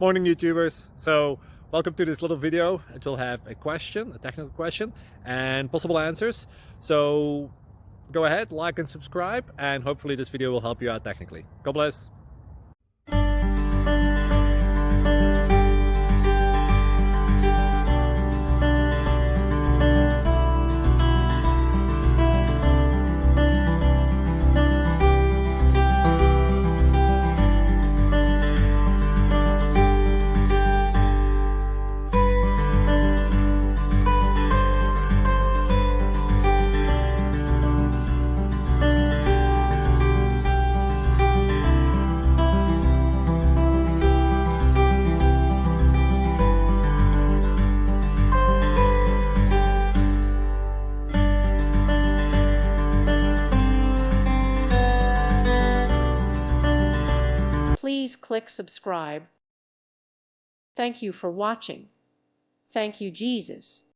Morning YouTubers. So welcome to this little video. It will have a question, a technical question, and possible answers. So go ahead, like and subscribe, and hopefully this video will help you out technically. God bless. Please click subscribe. Thank you for watching. Thank you, Jesus.